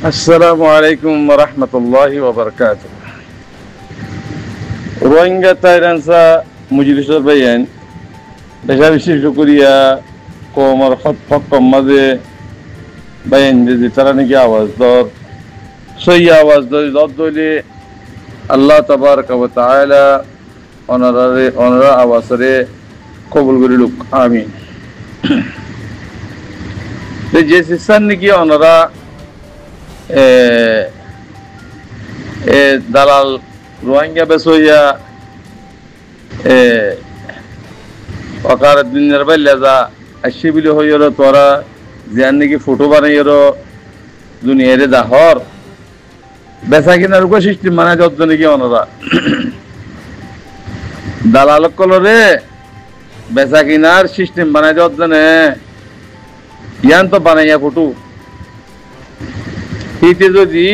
আসসালামু আলাইকুম রহমতুল্লাহি ওবরকাতুহ। রোহিঙ্গা তাইরানসা মুজলিসর বাইন বেশা বিশেষ করিয়া কমর হকম মাঝে বাইন যে তারা নাকি আওয়াজ দর সই আওয়াজ দইলে আল্লাহ তাবারক ওয়া তাআলা অনারা আওয়াজরে কবুল করিলুক, আমিন। যে সিস্টার নাকি অনারা দালাল রোহিঙ্গা বেসইয়া অকার দিনের বাইলে যা আসি বলে হইর তোরা যার নাকি ফটো বানাইর দুনিয়ারে দাহর বেচা কিনার উপর সিস্টেম মানে যত নাকি অনরা দালাল কলরে বেচা কিনার সিস্টেম বানাই যত জানে ইয়ান তো বানাইয়া ফটো হিতে যদি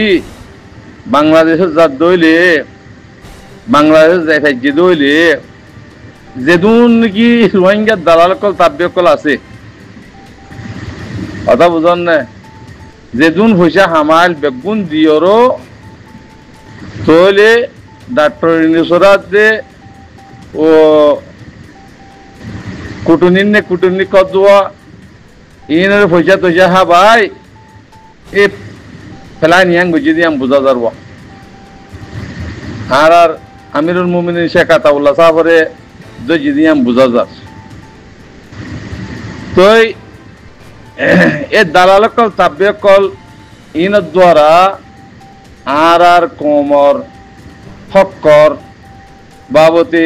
বাংলাদেশের জাত দইলে বাংলাদেশ যে দইলে যেদুন নাকি রোহিঙ্গার দালাল কল তাব্য কল আছে কথা বুঝন না, যেদুন পয়সা হামাইল বেগুন দিয়রও তইলে ডাক্তার ইউনিসরাত যে ও কুটুনির নে কুটুনি কদুয়া ইনের পয়সা তৈসা হা ভাই এ ফেলাই নিয়াং বুঝি দিয়ে আমি বোঝা যাবো। আর আমিরুল মুমিনিন শেখ আতাউল্লাহ সাহাবরে বুঝি দিয়ে আমি বোঝা যাস তই এ দালাল কল তাব্য কল ইনের দ্বারা আর কমর হকর বাবতে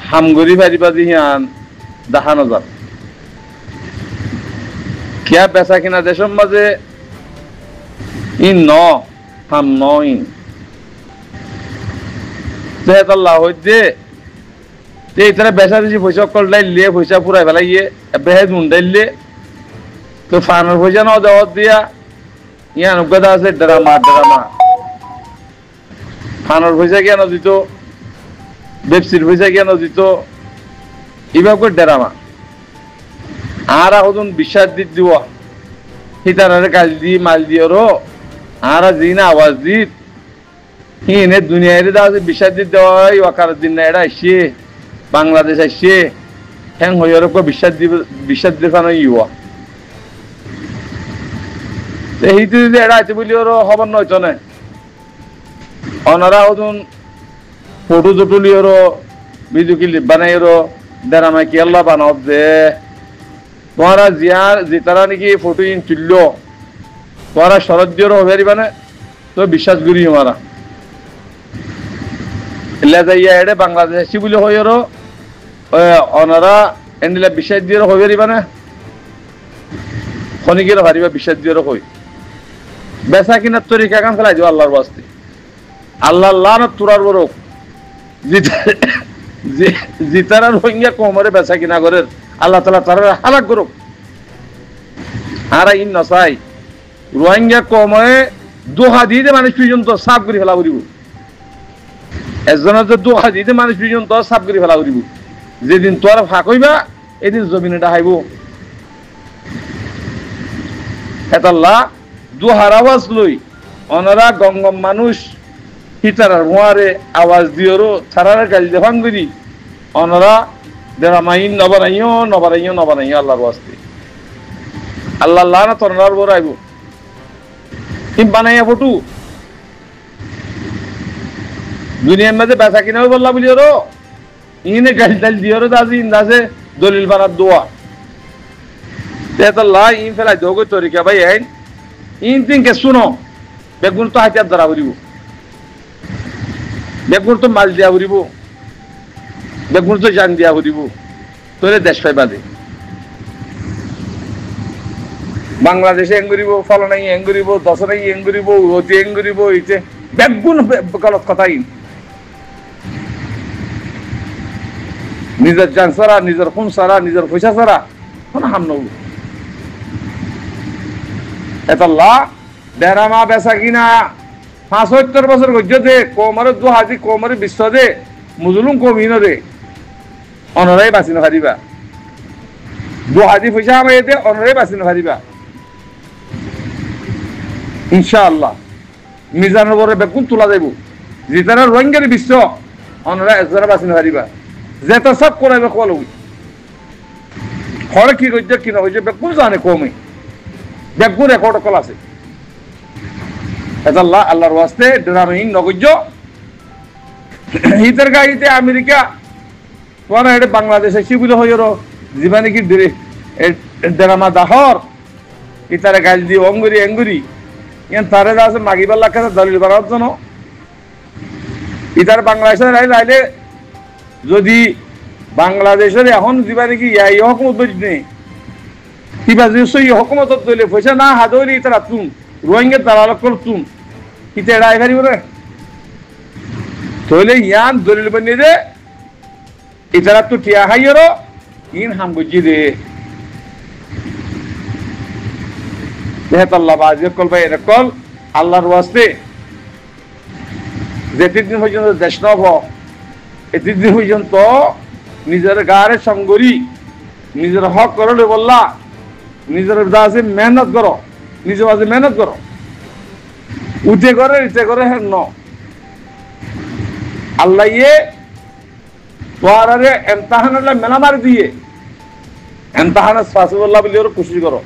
হামগরি ফারিবা দিহান দেখানো যান কিয়া বেচা কিনা দেশের মাঝে ইন ন হাম ন ইন তেহাতাল্লাহ হইতে তারা বেচা দিছি পয়সা কল ডাইলে পয়সা পুরাই ফেলাইয়ে বেহে মুন্ডাইলে তো ফানোর পয়সা ন দেওয়ার দিয়া ইয়ান অজ্ঞতা আছে ড্রামা ফানোর পয়সা কেন দিত বেপসির পয়সা কেন দিত এভাবে করে ড্রামা আর এখন বিশ্বাস দিব হিতারে কাজ দি মাল দিও আর দিন আওয়াজ দিত হিনে দুনিয়ার দাওয়া বিশ্বাস দিত দেওয়াই ওয়াকার দিন না এটা আসছে বাংলাদেশ আসছে হ্যাং হয়ে বিশ্বাস দেখানো ইয়া এইটি যদি এটা আছে বলি ওর খবর নয়তো না অনারা হতুন ফটো জটুলি ওর ভিডিও ক্লিপ বানাই ওর দেরামাই কি আল্লাহ বানাও দে তোমারা জিয়ার যে তারা নাকি ফটো ইন তুলল তোমারা শরৎ দিয়েও হবেরি মানে তো বিশ্বাস করি মারা যাইয়া এডে বাংলাদেশ আসছি বলে হই ওর অনারা এন্ডিলা বিশ্বাস দিয়ে হবেরি মানে খনিকের হারিবা বিশ্বাস দিয়ে হই বেচা কিনার তরিকা কান ফেলাই দিব আল্লাহর বাস্তে আল্লাহ লান তোরার বড় জিতারা রোহিঙ্গা কোমরে বেচা কিনা করে আল্লাহ তালা তারা হালাক করুক। আর ইন নসাই রোহিঙ্গা কোমরে দোহা দিয়ে মানুষ পর্যন্ত সাফ করে ফেলা করিব একজনের যে দোহা দিয়ে মানুষ পর্যন্ত সাফ করে ফেলা করিব যেদিন তোর ফাঁক হইবা এদিন জমিনে ডাহাইব এতাল্লাহ দোহার আওয়াজ লই অনারা গঙ্গম মানুষ হিতারার মোয়ারে আওয়াজ দিওরও ছাড়ার কাজ দেখান করি অনারা দেরামাইন নবানাইও আল্লাহর ওয়াস্তে আল্লাহ না তরনার বড় আইব ইম বানাইয়া ফটো দুনিয়ার মাঝে বেচা কিনাও বললা বলি ওর ইনে গাল ডাল দিওর দাজি ইন্দাজে দলিল বানার দোয়া তেতাল্লাহ ইন ফেলাই দোগো তরিকা ভাই আইন ইন তিনকে শুনো বেগুন তো হাতিয়ার ধরা করিব বেগুন তো মাল দিয়া করিব বেগুন তো জান দিয়া করিব তোরে দেশ পাই বাদে বাংলাদেশে এং করিব ফলনাই এং করিব দশনাই এং করিব অতি এং করিব ইতে বেগুন গলত কথাই নিজের জান সারা নিজের খুন সারা নিজের পয়সা সারা কোন হাম নব এতাল্লাহ দেরামা বেচা কিনা 75 বছর গজ্জতে কোমরে দুহাজি কোমরে বিশ্ব দে মুজলুম কমিন দে অনরাই বাঁচি নারিবা দুহাজি পয়সা আমাই দে অনরাই বাঁচি নারিবা ইনশাআল্লাহ মিজানের পরে বেগুন তোলা যাইব যেতারা রোহিঙ্গার বিশ্ব অনরা এজরা বাসিন হারিবা যেটা সব করাইবে কল হরে কি কইছে কি না কইছে বেগুন জানে কমে বেগুন রেকর্ড কল আছে এটা আল্লাহর ওয়াস্তে ডরামিন নগজ্য হিতের গাইতে আমেরিকা তোরা এটা বাংলাদেশে শিবিল হইরো জীবানি কি ড্রামা দাহর ইতারে গাইল দি অঙ্গুরি এঙ্গুরি ইয়ান তারে আছে মাগিবার লাখ দলিল বানার জন্য ইতার বাংলাদেশের আইলে যদি বাংলাদেশের এখন জীবানি কি এই হকুমত বইনে কিবা যে সই হকুমত দলে পয়সা না হাদরি ইতারা তুম রোহিঙ্গা দালাল করতুম ইতে এড়াই পারিব রে তাহলে ইয়ান দলিল বানিয়ে দে ইতারা তো টিয়া হাইরো ইন হাম বুঝি দে আল্লাহ বাজে কল ভাই এরকল আল্লাহর ওয়াস্তে যেদিন পর্যন্ত দেশ নব এতদিন পর্যন্ত নিজের গারে সঙ্গরি নিজের হক করলে বললা নিজের দাসে মেহনত করো নিজের বাজে মেহনত করো উঠে করে হ্যাঁ ন আল্লাহ ইয়ে তোয়ারে এমতাহান মেলামার দিয়ে এমতাহানা ফাসিবুল্লাহ বলে ওর খুশি করো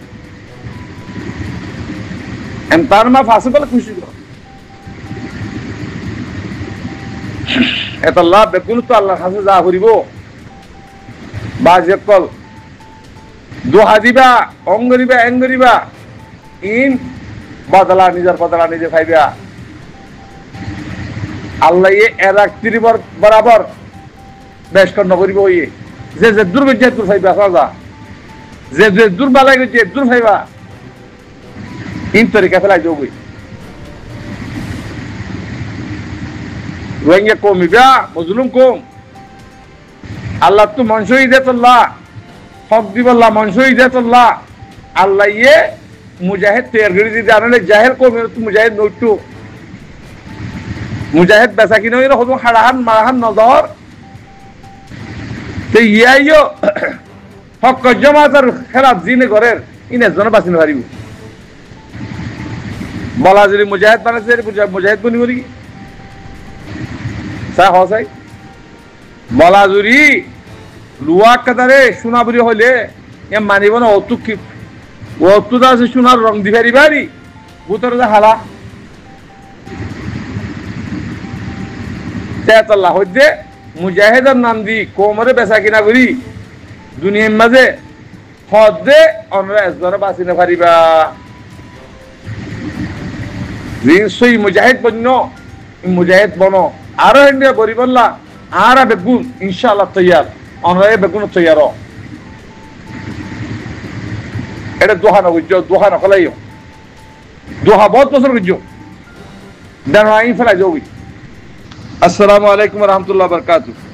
এমতাহান মা ফাসিবুল খুশি করো এত আল্লাহ বেকুল তো আল্লাহর কাছে যা করিব বা যে কল দোহা দিবা অঙ্গরিবা এঙ্গরিবা ইন বদলা নিজের বদলা নিজে খাইবা আল্লাহ এর একত্রি বরাবর বেশ কর নকরিব ইয়ে যে যে দূর গেছে দূর খাইবা সাজা যে যে দূর বালাই গেছে দূর খাইবা ইন তরিকা ফেলাই যাবই রোহিঙ্গা কমিবা মজলুম কম আল্লাহ তো মনসুই দেতল্লাহ হক দিবল্লাহ মনসুই দেতল্লাহ আল্লাহ ইয়ে মুজাহিদ তৈরি করে দিতে আনলে জাহের কমে তো মুজাহিদ নইটু মুজাহিদ বেচা কিনে হতো হারাহান মারাহান নজর তো ইয়াইও হক জমাতার খেলাফ জিনে ঘরের ইনে জন বাঁচিতে পারিব বলা যদি মুজাহিদ বানাইছে মুজাহিদ বনি করি চা হসাই বলা জুরি লুয়া কাতারে সোনাবুরি হইলে এ মানিব না অতুক কি অতুদা আছে সোনার রং দিবারি বাড়ি বুতরে যে হালা তেতাল্লাহ হইতে মুজাহিদের নাম দি কোমরে বেচা কিনা করি দুনিয়ার মাঝে হদ দে অনরা এজরা বাঁচি না পারিবা রিনসই মুজাহিদ বন্য মুজাহিদ বনো আরো হেন্ডিয়া বরি বললা আর বেগুন ইনশাআল্লাহ তৈয়ার অনরা বেগুন তৈয়ার এটা দোহা না বুঝছো দোহা না কলাইও দোহা বহুত বছর বুঝছো দেন আইন ফেলাই যাবি আসসালামু আলাইকুম ওয়া রাহমাতুল্লাহি ওয়া বারাকাতুহু